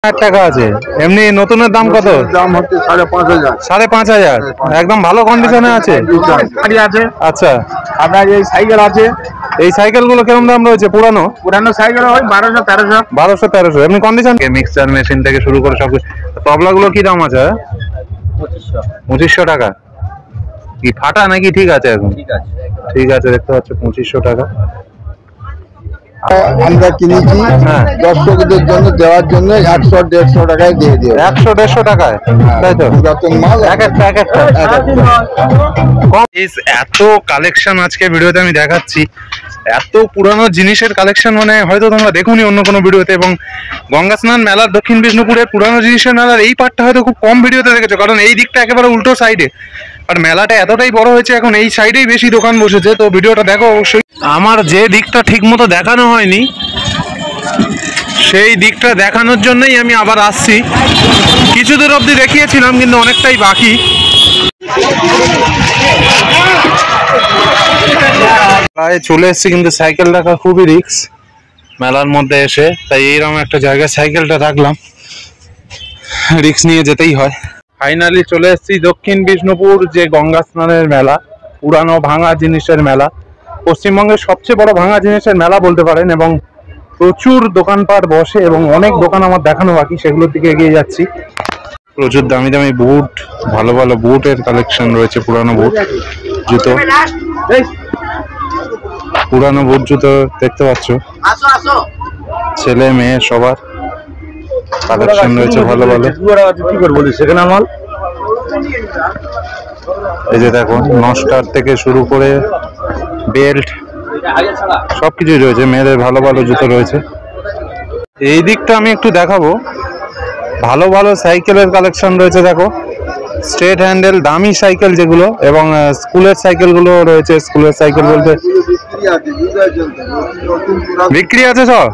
টাকা আছে। এমনি নতুনের দাম কত? দাম হচ্ছে 5,500। 5,500 একদম ভালো কন্ডিশনে আছে। আচ্ছা, আপনার এই সাইকেল আছে। এই সাইকেল গুলো কিরকম দাম রয়েছে? পুরানো সাইকেল হয় 1200-1300। 1200-1300 এমনি কন্ডিশন। মিক্সচার মেশিন থেকে শুরু করে সব। তবলা গুলো কি দাম আছে? 2500 টাকা। কি ফাটা নাকি ঠিক আছে? এখন ঠিক আছে, দেখতে পাচ্ছ 2500 টাকা। আমরা কিনেছি দর্শকদের জন্য দেওয়ার জন্য 100-150 টাকায় দিয়ে দিই। 100-150 টাকায়, তাই তো? পুরাতন মাল এক একটা এত কালেকশন আজকে ভিডিওতে আমি দেখাচ্ছি। এত পুরানো জিনিসের কালেকশন মানে হয়তো তোমরা দেখোনি অন্য কোনো ভিডিওতে। এবং গঙ্গা স্নান মেলার দক্ষিণ বিষ্ণুপুরের পুরানো জিনিসের মেলার এই পার্টটা হয়তো খুব কম ভিডিওতে দেখেছো, কারণ এই দিকটা একেবারে উল্টো সাইডে। আর মেলাটা এতটাই বড় হয়েছে এখন এই সাইডেই বেশি দোকান বসেছে। তো ভিডিওটা দেখো অবশ্যই। আমার যে দিকটা ঠিক মতো দেখানো হয়নি সেই দিকটা দেখানোর জন্যই আমি আবার আসছি। কিছু দূর অবধি দেখিয়েছিলাম কিন্তু অনেকটাই বাকি। প্রায় চলে এসেছি, কিন্তু সাইকেল রাখা খুবই রিস্ক মেলার মধ্যে এসে, তাই এইরকম একটা জায়গায় সাইকেলটা রাখলাম। রিস্ক নিয়ে যেতেই হয়। ফাইনালি চলে এসেছি দক্ষিণ বিষ্ণুপুর, যে গঙ্গা স্নানের মেলা, পুরানো ভাঙা জিনিসের মেলা, পশ্চিমবঙ্গের সবচেয়ে বড় ভাঙা জিনিসের মেলা বলতে পারেন। এবং প্রচুর দোকানপাট বসে এবং অনেক দোকান আমার দেখানো বাকি, সেগুলোর দিকে এগিয়ে যাচ্ছি। প্রচুর দামি দামি বুট, ভালো ভালো বুটের কালেকশন রয়েছে। পুরানো বুট, জুতো, পুরানো বুট জুতো দেখতে পাচ্ছ। ছেলে মেয়ে সবার কালেকশন রয়েছে ভালো ভালো। সেখানে আমার এই যে দেখো, নস্টার থেকে শুরু করে বেল্ট সবকিছুই রয়েছে। মেয়েদের ভালো ভালো জুতো রয়েছে। এই দিকটা আমি একটু দেখাবো। ভালো ভালো সাইকেলের কালেকশন রয়েছে দেখো, স্ট্রেট হ্যান্ডেল দামি সাইকেল যেগুলো, এবং স্কুলের সাইকেল গুলো রয়েছে। স্কুলের সাইকেল বলতে বিক্রি আছে সব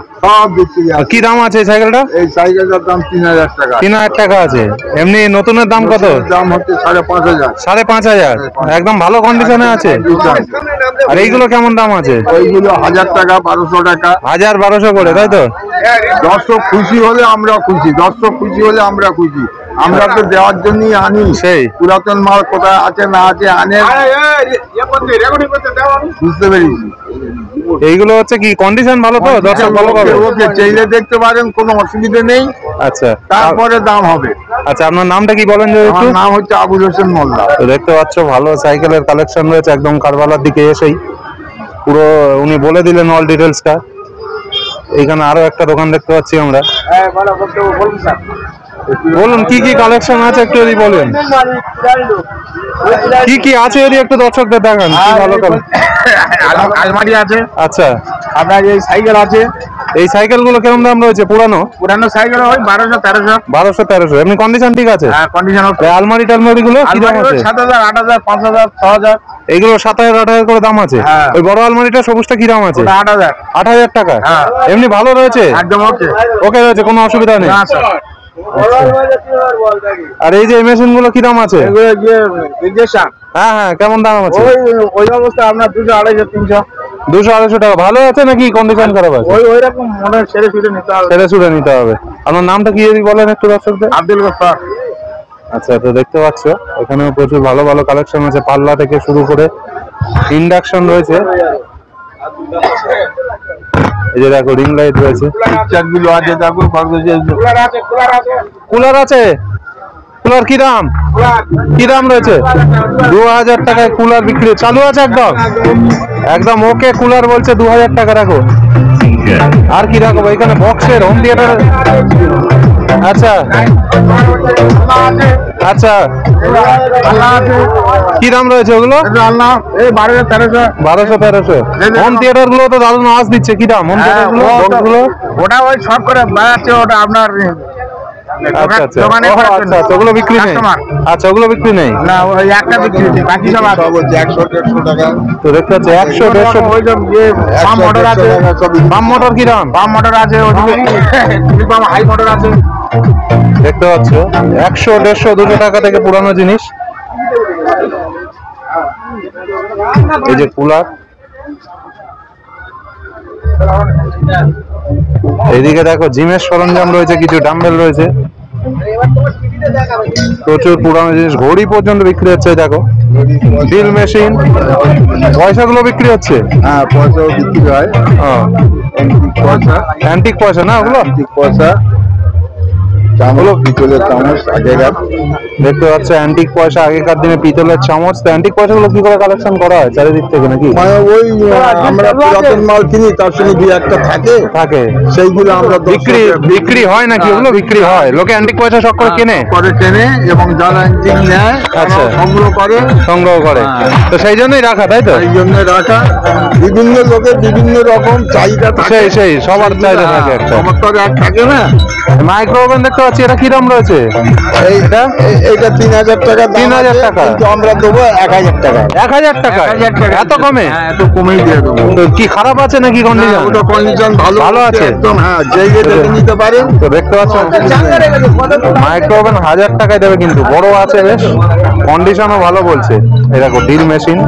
বিক্রি। কি দাম আছে এই সাইকেলটা? এই সাইকেলটার দাম 3000 টাকা। 3000 টাকা আছে। এমনি নতুনের দাম কত? দাম হচ্ছে 5,500। 5,500 একদম ভালো কন্ডিশনে আছে। আর এইগুলো কেমন দাম আছে? ওইগুলো 1000 টাকা, 1200 টাকা। 1000-1200 করে, তাই তো? দর্শক খুশি হলে আমরা খুশি, দর্শক খুশি হলে আমরা খুশি। আমরা তো দেওয়ার জন্যই আনি। সেই পুরাতন মাল কোথায় আছে না আছে আনে, বুঝতে পেরেছি। এইগুলো হচ্ছে কি কন্ডিশন ভালো তো? দর্শক ভালো পাবে, ওকে চাইলে দেখতে পারেন, কোনো অসুবিধা নেই। আচ্ছা, তারপরে দাম হবে। আচ্ছা, আপনার নামটা কি বলেন? আমার নাম হচ্ছে আবুল হোসেন মোল্লা। তো দেখতে পাচ্ছ ভালো সাইকেলের কালেকশন রয়েছে একদম কারবালার দিকে এসেই। পুরো উনি বলে দিলেন অল ডিটেলসটা। এইখানে আরো একটা দোকান দেখতে পাচ্ছি আমরা। বলুন কি কি কালেকশন আছে একটু যদি বলেন। কি কি আছে যদি একটু দর্শকদের দেখান। ভালো আলমারি আছে। আচ্ছা, আপনার এই সাইকেল আছে। এই সাইকেল গুলো কিরকম দাম রয়েছে? পুরানো সাইকেল হয় 1200-1300। 1200-1300 এমনি কন্ডিশন ঠিক আছে? হ্যাঁ, কন্ডিশন। আলমারি টালমারি গুলো কি দাম আছে? 7,000, 8,000, 5,000, 6,000। এইগুলো 7,000-8,000 করে দাম আছে। ওই বড় আলমারিটা সবুজটা কি দাম আছে? 8,000 টাকা। এমনি ভালো রয়েছে? একদম ওকে ওকে রয়েছে, কোনো অসুবিধা নেই। আর এই যে মেশিন গুলো কি দাম আছে? হ্যাঁ হ্যাঁ, কেমন দাম আছে? ওই অবস্থা আপনার 200, 250, 300। 200-250 টাকা। ভালো আছে নাকি কন্ডিশন খারাপ আছে? ওই রকম মনে ছেড়ে ছুটে নিতে হবে। ছেড়ে ছুটে নিতে হবে। আপনার নামটা কি যদি বলেন একটু দর্শকদের? আব্দুল গফফার। আচ্ছা, তো দেখতে পাচ্ছ এখানেও প্রচুর ভালো ভালো কালেকশন আছে। পাল্লা থেকে শুরু করে ইন্ডাকশন রয়েছে। এই যে দেখো রিং লাইট রয়েছে। চারগুলো আছে দেখো। কুলার আছে। কুলার কি দাম? কি দাম রয়েছে? 2000 টাকায় কুলার বিক্রি চালু আছে একদম। একদম ওকে কুলার বলছে 2000 টাকা রাখো। আর কি রাখবো এখানে? বক্সের হোম থিয়েটার। আচ্ছা আচ্ছা, কি দাম রয়েছে ওগুলো? 1200-1300। হোম থিয়েটার গুলো তো দারুণ আওয়াজ দিচ্ছে। কি দাম হোম থিয়েটার গুলো? ওটা ওই সব করে বাড়াচ্ছে। ওটা আপনার আচ্ছা আচ্ছা, ওগুলো বিক্রি নেই। আচ্ছা, ওগুলো বিক্রি নেই না, ওই একটা বিক্রি নেই, বাকি সব আছে। 100-150 টাকা। তো দেখতে পাচ্ছি 100-150। ওই যে পাম্প মোটর আছে। পাম্প মোটর কি দাম? পাম্প মোটর আছে, ওদিকে হাই মোটর আছে। দেখতে পাচ্ছ 100-150-200 টাকা থেকে পুরানো জিনিস। এই যে কুলার, এইদিকে দেখো জিমের সরঞ্জাম রয়েছে, কিছু ডাম্বেল রয়েছে, প্রচুর পুরানো জিনিস, ঘড়ি পর্যন্ত বিক্রি হচ্ছে। দেখো ড্রিল মেশিন, পয়সাগুলো বিক্রি হচ্ছে। হ্যাঁ, পয়সাও বিক্রি হয়। অ্যান্টিক পয়সা না ওগুলো? অ্যান্টিক পয়সা, চামচ, পিতলের চামচ আগেকার দেখতে পাচ্ছ, অ্যান্টিক পয়সা আগেকার দিনে পিতলের চামচ। তো অ্যান্টিক পয়সাগুলো কি করে কালেকশন করা হয় চারিদিক থেকে নাকি? মানে ওই আমরা পুরাতন মাল কিনি, তার সঙ্গে দুই একটা থাকে, সেইগুলো আমরা বিক্রি হয় নাকি? ওগুলো বিক্রি হয়, লোকে অ্যান্টিক পয়সা শখ করে কেনে এবং যারা অ্যান্টিক নেয় আচ্ছা সংগ্রহ করে। তো সেই জন্যই রাখা, তাই তো? সেই জন্য রাখা, বিভিন্ন লোকের বিভিন্ন রকম চাহিদা থাকে। সেই সবার চাহিদা থাকে, একটা থাকে না। মাইক্রো ওভেন দেখতে পাচ্ছি, এটা কি দাম রয়েছে? এইটা 3000 টাকা। 3000 টাকা আমরা দেবো 1000 টাকা। 1000 টাকা? এত কমে? এত কমেই দিয়ে দেবো। কি খারাপ আছে নাকি কন্ডিশন? ওটা কন্ডিশন ভালো আছে একদম। হ্যাঁ, জায়গা দেখে নিতে পারেন। তো দেখতে পাচ্ছ মাইক্রো ওভেন 1000 টাকায় দেবে, কিন্তু বড় আছে বেশ, কন্ডিশনও ভালো বলছে। এই দেখো ড্রিল মেশিন,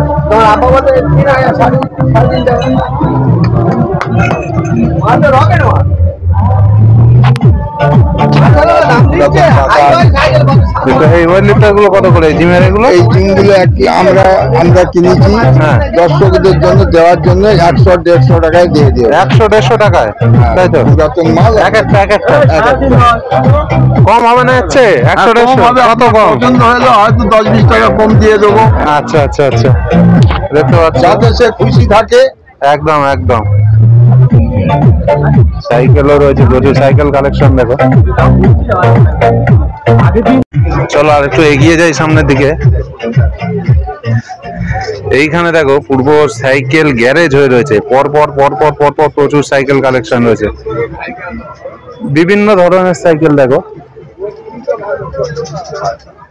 কত করে জিমের? এগুলো এই জিমগুলো আমরা কিনেছি দর্শকদের জন্য দেওয়ার জন্য 100-150 টাকায় দিয়ে দিও। 100-150 টাকায়, তাই তো? পুরাতন মাল এক একটা কম হবে না? হচ্ছে 100-150 কত কম? পছন্দ হলে হয়তো 10-20 টাকা কম দিয়ে দেবো। আচ্ছা দেখতে পাচ্ছি, যাতে সে খুশি থাকে। একদম সাইকেলও রয়েছে, প্রচুর সাইকেল কালেকশন। দেখো চলো আর একটু এগিয়ে যাই সামনের দিকে। এইখানে দেখো পূর্ব সাইকেল গ্যারেজ হয়ে রয়েছে, পরপর প্রচুর সাইকেল কালেকশন রয়েছে, বিভিন্ন ধরনের সাইকেল। দেখো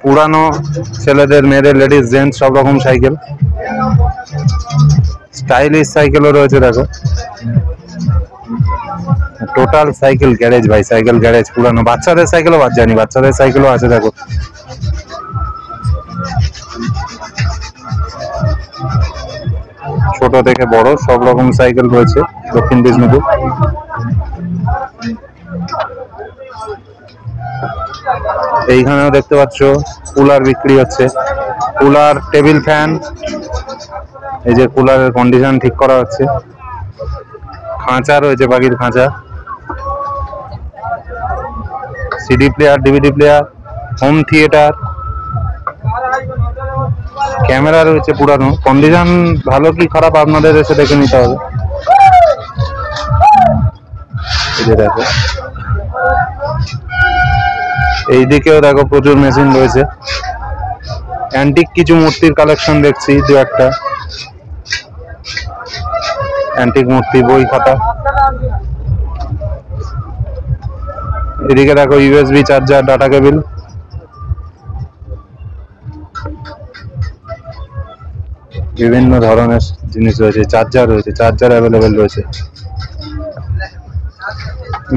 পুরানো, ছেলেদের, মেয়েদের, লেডিস, জেন্টস সব রকম সাইকেল, স্টাইলিশ সাইকেলও রয়েছে। দেখো টোটাল সাইকেল গ্যারেজ ভাই, সাইকেল গ্যারেজ পুরানো। বাচ্চাদের সাইকেলও বাদ যায়নি, বাচ্চাদের সাইকেলও আছে। দেখো ছোট থেকে বড় সব রকম সাইকেল রয়েছে দক্ষিণ বিষ্ণুপুর। এইখানেও দেখতে পাচ্ছ কুলার বিক্রি হচ্ছে, কুলার, টেবিল ফ্যান। এই যে কুলারের কন্ডিশন ঠিক করা হচ্ছে, খাঁচা রয়েছে, পাখির খাঁচা, CD player, DVD player, home theatre, camera রয়েছে পুরানো। কন্ডিশন ভালো কি খারাপ আপনাদের এসে দেখে নিতে হবে। দেখো এইদিকেও দেখো প্রচুর মেশিন রয়েছে, অ্যান্টিক কিছু মূর্তির কালেকশন দেখছি, দু একটা অ্যান্টিক মূর্তি, বই খাতা। এদিকে দেখো ইউএসবি চার্জার, ডাটা কেবিল, বিভিন্ন ধরনের জিনিস রয়েছে, চার্জার রয়েছে, চার্জার অ্যাভেলেবেল রয়েছে,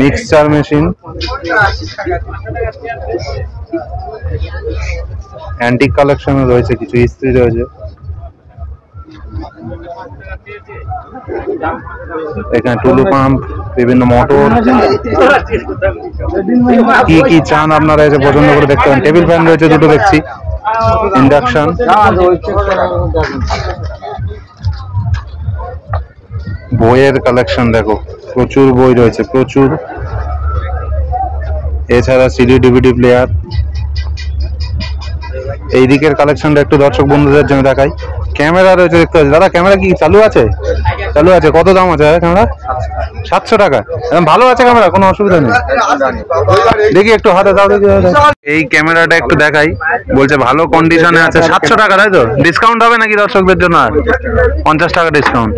মিক্সচার মেশিন, অ্যান্টিক কালেকশন রয়েছে, কিছু ইস্ত্রি রয়েছে। এখানে টুলু পাম্প, বিভিন্ন মোটর, কি চান আপনারা এসে পছন্দ করে দেখতে পারেন। টেবিল ফ্যান রয়েছে দুটো দেখছি, ইন্ডাকশন, বইয়ের কালেকশন দেখো, প্রচুর বই রয়েছে, প্রচুর। এছাড়া সিডি, ডিভিডি প্লেয়ার। এই দিকের কালেকশনটা একটু দর্শক বন্ধুদের জন্য দেখাই। ক্যামেরা রয়েছে দেখতে পাচ্ছি। দাদা ক্যামেরা কি চালু আছে? কত দাম আছে ক্যামেরা? 700 টাকা। ভালো আছে ক্যামেরা, কোনো অসুবিধা নেই। দেখি একটু হাতে দাও দেখি। এই ক্যামেরাটা একটু দেখাই, বলছে ভালো কন্ডিশনে আছে, 700 টাকা, তাই তো? ডিসকাউন্ট হবে নাকি দর্শকদের জন্য? আর 50 টাকা ডিসকাউন্ট।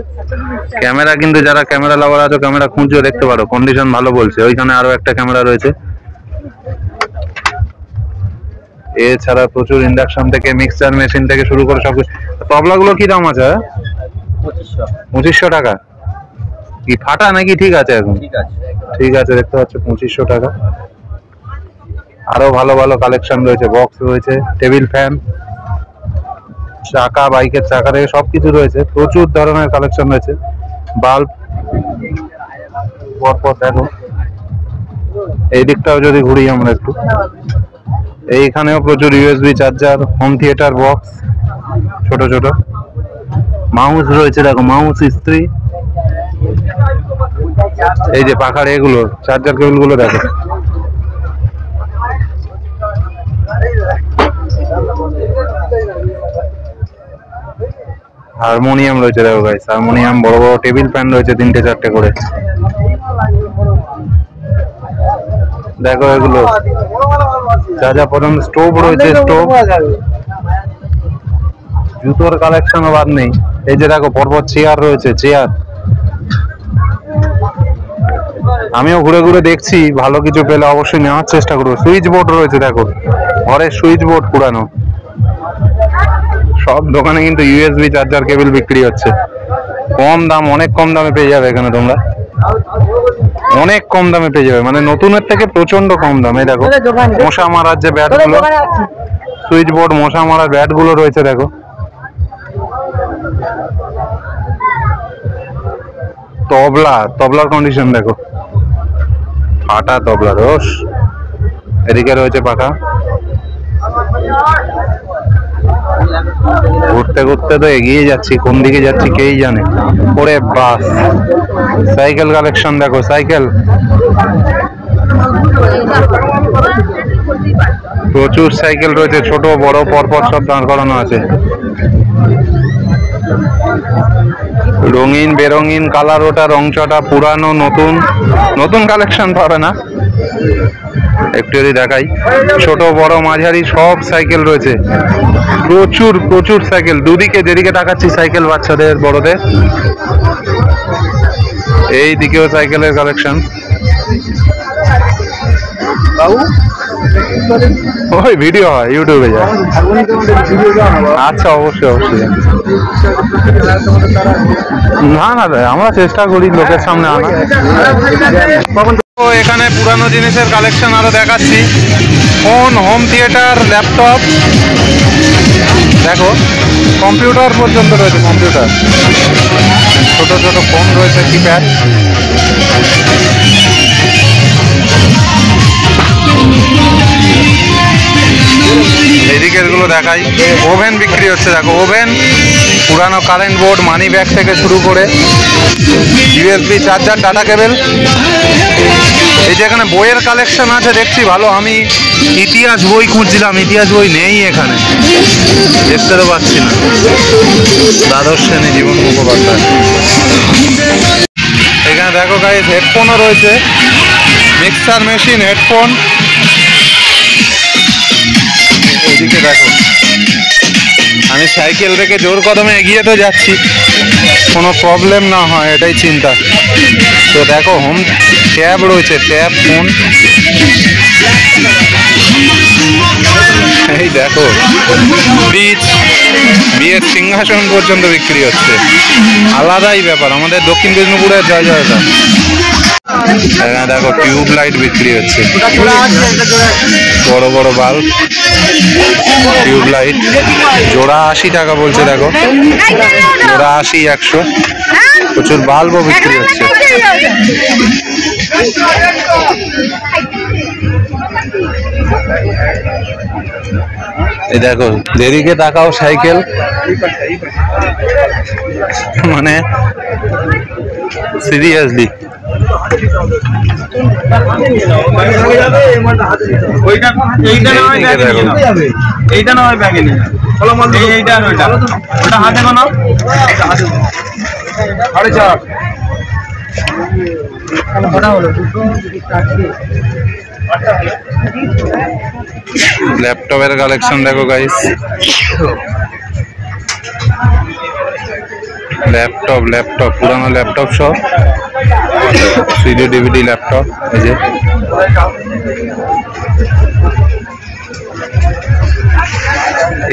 ক্যামেরা কিন্তু যারা ক্যামেরা লাভার আছে, ক্যামেরা খুঁজে দেখতে পারো, কন্ডিশন ভালো বলছে। ওইখানে আরো একটা ক্যামেরা রয়েছে। এছাড়া প্রচুর ইন্ডাকশন থেকে, মিক্সচার মেশিন থেকে শুরু করে সব। তবলা গুলো কি দাম আছে? 2500 টাকা। কি ফাটা নাকি ঠিক আছে? এখন ঠিক আছে, দেখতে পাচ্ছ 2500 টাকা। আরো ভালো ভালো কালেকশন রয়েছে, বক্স রয়েছে, টেবিল ফ্যান, চাকা, বাইকের চাকা থেকে সবকিছু রয়েছে, প্রচুর ধরনের কালেকশন রয়েছে। বাল্ব, পর দেখো এই দিকটাও যদি ঘুরি আমরা একটু, এইখানেও প্রচুর USB charger, home theatre box, ছোট ছোট মাউস রয়েছে দেখো, মাউস, ইস্ত্রি, এই যে পাখার এগুলো চার্জার কেবল গুলো দেখো। হারমোনিয়াম রয়েছে দেখো গাইস, হারমোনিয়াম, বড় বড় টেবিল ফ্যান রয়েছে 3-4টে করে দেখো। এগুলো যা পর্যন্ত স্টোভ রয়েছে, স্টোভ, জুতোর কালেকশনও বাদ নেই। এই যে দেখো পরপর চেয়ার রয়েছে, চেয়ার। আমিও ঘুরে ঘুরে দেখছি, ভালো কিছু পেলে অবশ্যই নেওয়ার চেষ্টা করবো। সুইচ বোর্ড রয়েছে দেখো, ঘরের সুইচ বোর্ড পুরানো। সব দোকানে কিন্তু ইউএসবি চার্জার কেবল বিক্রি হচ্ছে, কম দাম, অনেক কম দামে পেয়ে যাবে এখানে তোমরা, অনেক কম দামে পেয়ে যাবে, মানে নতুনের থেকে প্রচন্ড কম দামে। দেখো মশা মারার যে ব্যাট গুলো, সুইচ বোর্ড, মশা মারার ব্যাট গুলো রয়েছে দেখো। তবলার কন্ডিশন দেখো, ফাটা তবলা রোশ। এদিকে রয়েছে পাখা। ঘুরতে ঘুরতে তো এগিয়ে যাচ্ছি, কোন দিকে যাচ্ছি কেই জানে। ওরে বাস, সাইকেল কালেকশন দেখো, সাইকেল প্রচুর সাইকেল রয়েছে, ছোট বড় পরপর সব দাঁড় করানো আছে। রঙিন বেরঙিন কালার, ওটা রংচটা, পুরানো, নতুন, নতুন কালেকশন পাবে না। একটু যদি দেখাই, ছোট বড় মাঝারি সব সাইকেল রয়েছে, প্রচুর প্রচুর সাইকেল। দুদিকে, যেদিকে তাকাচ্ছি সাইকেল, বাচ্চাদের বড়দের। এই দিকেও সাইকেলের কালেকশন। ওই ভিডিও হয় ইউটিউবে যায়। আচ্ছা, অবশ্যই অবশ্যই। না না, আমরা চেষ্টা করি লোকের সামনে আনা। এখানে পুরানো জিনিসের কালেকশন আরো দেখাচ্ছি, ফোন, হোম থিয়েটার, ল্যাপটপ দেখো, কম্পিউটার পর্যন্ত রয়েছে, কম্পিউটার, ছোট ছোট ফোন রয়েছে, কিপ্যাড। এদিকের গুলো দেখাই, ওভেন বিক্রি হচ্ছে দেখো, ওভেন, পুরানো কারেন্ট বোর্ড, মানি ব্যাগ থেকে শুরু করে ইউএসবি চার্জার, ডাটা কেবল। এই যে এখানে বইয়ের কালেকশন আছে দেখছি ভালো। আমি ইতিহাস বই খুঁজছিলাম, ইতিহাস বই নেই এখানে, দেখতে তো পাচ্ছি না। দ্বাদশ শ্রেণী জীবন মুখোপাধ্যায়। এখানে দেখো গাইস, হেডফোনও রয়েছে, মিক্সার মেশিন, হেডফোন। এদিকে দেখো, আমি সাইকেল রেখে জোর কদমে এগিয়ে তো যাচ্ছি, কোনো প্রবলেম না হয় এটাই চিন্তা। তো দেখো হোম ট্যাব রয়েছে, ট্যাব, ফোন। এই দেখো ফ্রিজ, বিয়ের সিংহাসন পর্যন্ত বিক্রি হচ্ছে। আলাদাই ব্যাপার আমাদের দক্ষিণ বিষ্ণুপুরের জয় জয়টা। এখানে দেখো টিউব লাইট বিক্রি হচ্ছে, বড় বড় বাল্ব, টিউব লাইট, জোড়া 80 টাকা বলছে দেখো, জোড়া 80, 100। প্রচুর বাল্বও বিক্রি হচ্ছে। এই দেখো, যেদিকে তাকাও সাইকেল, মানে সিরিয়াসলি। এইটা না হয় ব্যাগে নিয়ে এইটা আর ওইটা, ওটা হাতে বানাও, আরে চা ল্যাপটপের কালেকশন দেখো গাইস, ল্যাপটপ পুরানো ল্যাপটপ সব, সিডি ডিভিডি ল্যাপটপ। এই যে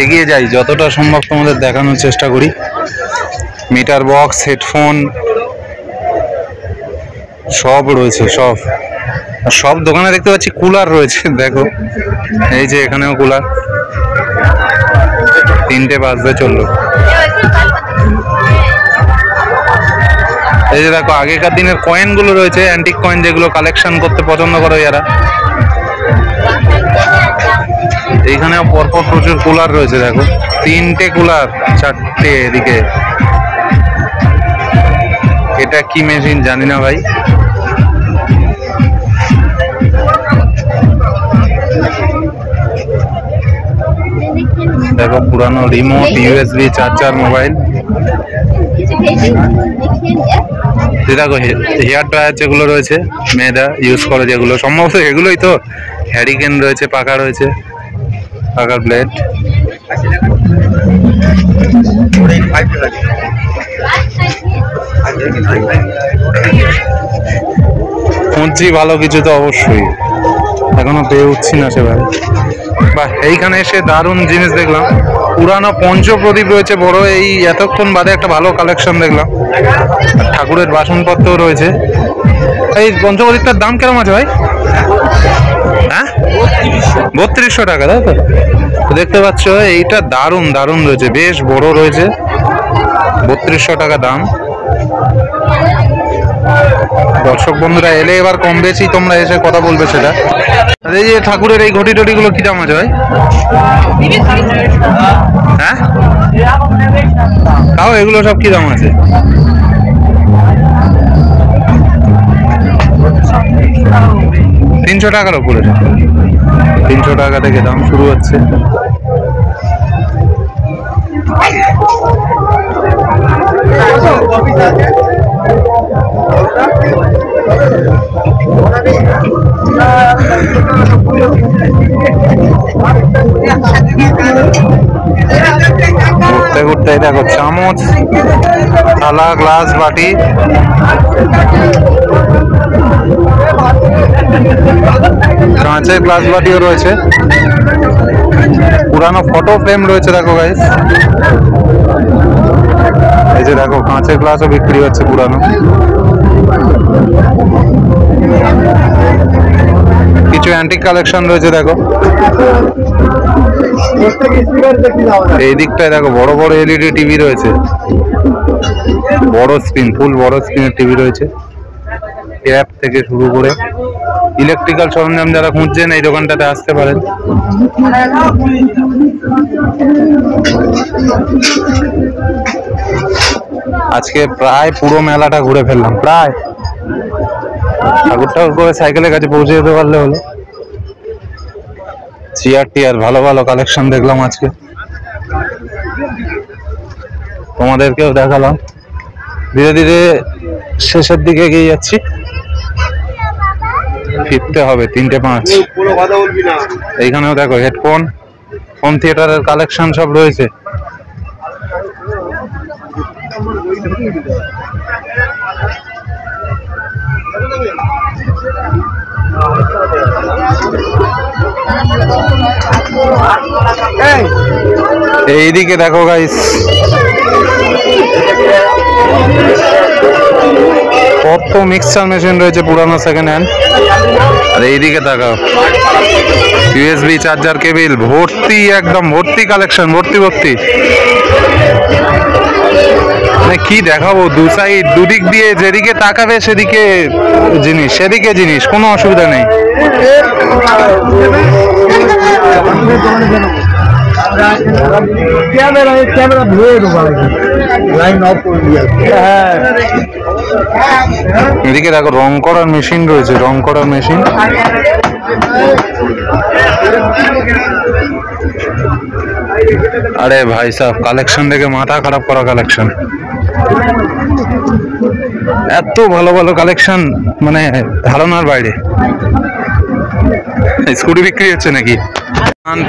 এগিয়ে যাই, যতটা সম্ভব তোমাদের দেখানোর চেষ্টা করি। মিটার বক্স, হেডফোন সব রয়েছে, সব। সব দোকানে দেখতে পাচ্ছি কুলার রয়েছে দেখো, এই যে এখানেও কুলার। 3টে বাজতে চললো। এই যে দেখো আগেকার দিনের কয়েন গুলো রয়েছে, অ্যান্টিক কয়েন যেগুলো কালেকশন করতে পছন্দ করে যারা। এইখানেও পরপর প্রচুর কুলার রয়েছে, দেখো 3টে কুলার, 4টে এদিকে। এটা কি মেশিন জানি না ভাই। দেখো পুরানো রিমোট, ইউএসবি চার্জার, মোবাইল। দেখো হেয়ার ড্রায়ার যেগুলো রয়েছে মেয়েরা ইউজ করে, যেগুলো সম্ভবত এগুলোই তো। হ্যারিকেন রয়েছে, পাকা রয়েছে, পাকার ব্লেড। খুঁজছি ভালো কিছু তো অবশ্যই, এখনো পেয়ে উঠছি না সে ভাই। বাহ, এইখানে এসে দারুণ জিনিস দেখলাম। পুরানো পঞ্চপ্রদীপ রয়েছে বড়, এই এতক্ষণ বাদে একটা ভালো কালেকশন দেখলাম। ঠাকুরের বাসনপত্র রয়েছে। এই পঞ্চপ্রদীপটার দাম কেমন আছে ভাই? হ্যাঁ, 3200 টাকা, তাই তো? দেখতে পাচ্ছ এইটা দারুণ দারুণ রয়েছে, বেশ বড় রয়েছে, 3200 টাকা দাম। দর্শক বন্ধুরা এলে এবার কম বেশি তোমরা এসে কথা বলবে সেটা। এই যে ঠাকুরের এই ঘটি টটি গুলো কি দাম আছে ভাই? হ্যাঁ, তাও এগুলো সব কি দাম আছে? $300 টাকার উপরে, 300 টাকা থেকে দাম শুরু হচ্ছে। ঘুরতে ঘুরতে দেখো চামচ, থালা, গ্লাস, বাটি। কাঁচের গ্লাস বাটিও রয়েছে, পুরানো ফটো ফ্রেম রয়েছে দেখো গাইস। এই যে দেখো কাঁচের গ্লাসও বিক্রি হচ্ছে পুরানো। কিছু অ্যান্টিক কালেকশন রয়েছে দেখো। এই দিকটায় দেখো বড় বড় এলইডি টিভি রয়েছে, বড় স্ক্রিন, ফুল বড় স্ক্রিনের টিভি রয়েছে। ট্যাপ থেকে শুরু করে ইলেকট্রিক্যাল সরঞ্জাম যারা খুঁজছেন এই দোকানটাতে আসতে পারেন। আজকে প্রায় পুরো মেলাটা ঘুরে ফেললাম, প্রায়। ঠাকুর ঠাকুর করে সাইকেলের কাছে পৌঁছে যেতে পারলে হলো। চেয়ার টিয়ার ভালো ভালো কালেকশন দেখলাম আজকে, তোমাদেরকেও দেখালাম। ধীরে ধীরে শেষের দিকে এগিয়ে যাচ্ছি, ফিরতে হবে 3:05। এইখানেও দেখো হেডফোন, হোম থিয়েটারের কালেকশন সব রয়েছে। এইদিকে দেখো গাইস কত মিক্সচার মেশিন রয়েছে পুরানো সেকেন্ড হ্যান্ড। আর এইদিকে তাকাও ইউএসবি চার্জার, কেবিল ভর্তি, একদম ভর্তি কালেকশন, ভর্তি ভর্তি। মানে কি দেখাবো, দু সাইড দুদিক দিয়ে যেদিকে তাকাবে সেদিকে জিনিস, সেদিকে জিনিস, কোনো অসুবিধা নেই। এদিকে দেখো রং করার মেশিন রয়েছে, রং করার মেশিন। আরে ভাই সাহেব কালেকশন দেখে মাথা খারাপ করা কালেকশন, এত ভালো ভালো কালেকশন, মানে ধারণার বাইরে। স্কুটি বিক্রি হচ্ছে নাকি?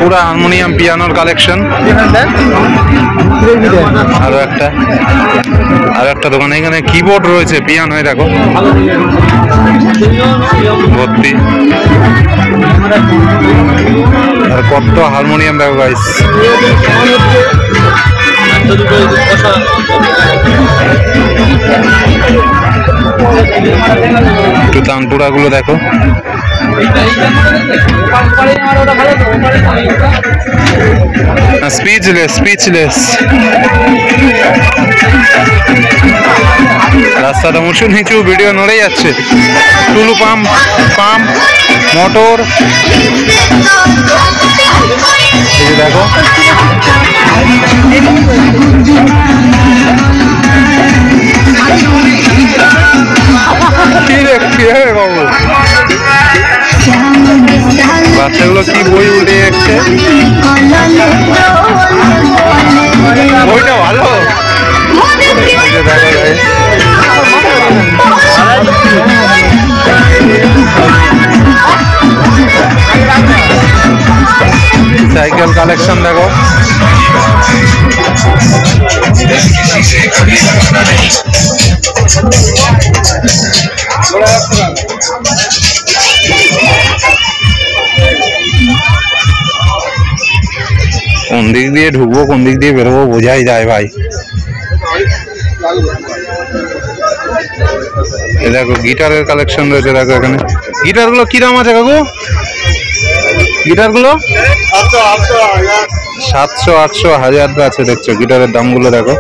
পুরা হারমোনিয়াম, পিয়ানোর কালেকশন। আরো একটা দোকান, এখানে কিবোর্ড রয়েছে, পিয়ানো দেখো ভর্তি। আর কত হারমোনিয়াম দেখো গাইস। একটু তানপুরা গুলো দেখো, স্পিচলেস স্পিচলেস। রাস্তাটা উঁচু নিচু, ভিডিও নড়ে যাচ্ছে। টুলু পাম্প পাম্প মোটর, এই যে দেখো কি দেখছি বাবু, বাচ্চাগুলো কি বই উল্টে যাচ্ছে। বইটা ভালো, সাইকেল কালেকশন দেখো। কোন দিক দিয়ে ঢুকবো কোন দিক দিয়ে বেরোবো বোঝাই যায় ভাই। দেখো গিটারের কালেকশন রয়েছে, দেখো এখানে গিটার গুলো কি দাম আছে কাকু? গিটার গুলো 700 800 1000 আছে। দেখছো গিটারের দামগুলো দেখো,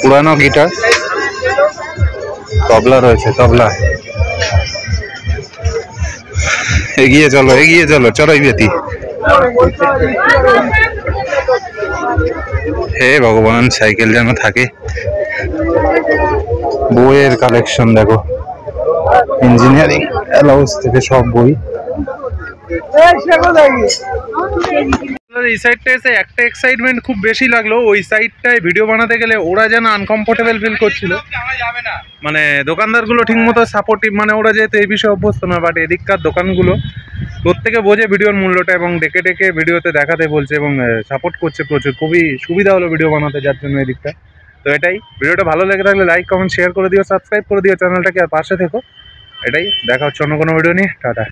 পুরানো গিটার। তবলা রয়েছে, তবলা। এগিয়ে চলো এগিয়ে চলো, চড়াই বেতি। হে ভগবান, সাইকেল যেন থাকে। বইয়ের কালেকশন দেখো, ইঞ্জিনিয়ারিং অ্যালাউন্স থেকে সব বই। এই সাইডটা এসে একটা এক্সাইটমেন্ট খুব বেশি লাগলো, ওই সাইডটায় ভিডিও বানাতে গেলে ওরা যেন আনকমফোর্টেবল ফিল করছিল। মানে দোকানদারগুলো ঠিকমতো সাপোর্টিভ, মানে ওরা যেহেতু এই বিষয়ে অভ্যস্ত না, বাট এদিককার দোকানগুলো প্রত্যেকে বোঝে ভিডিওর মূল্যটা এবং ডেকে ডেকে ভিডিওতে দেখাতে বলছে এবং সাপোর্ট করছে প্রচুর। খুবই সুবিধা হলো ভিডিও বানাতে, যার জন্য এদিকটা। তো এটাই, ভিডিওটা ভালো লেগে থাকলে লাইক কমেন্ট শেয়ার করে দিও, সাবস্ক্রাইব করে দিও চ্যানেলটাকে, আর পাশে থেকো। এটাই, দেখা হচ্ছে অন্য কোনো ভিডিও নিয়ে। টাটা।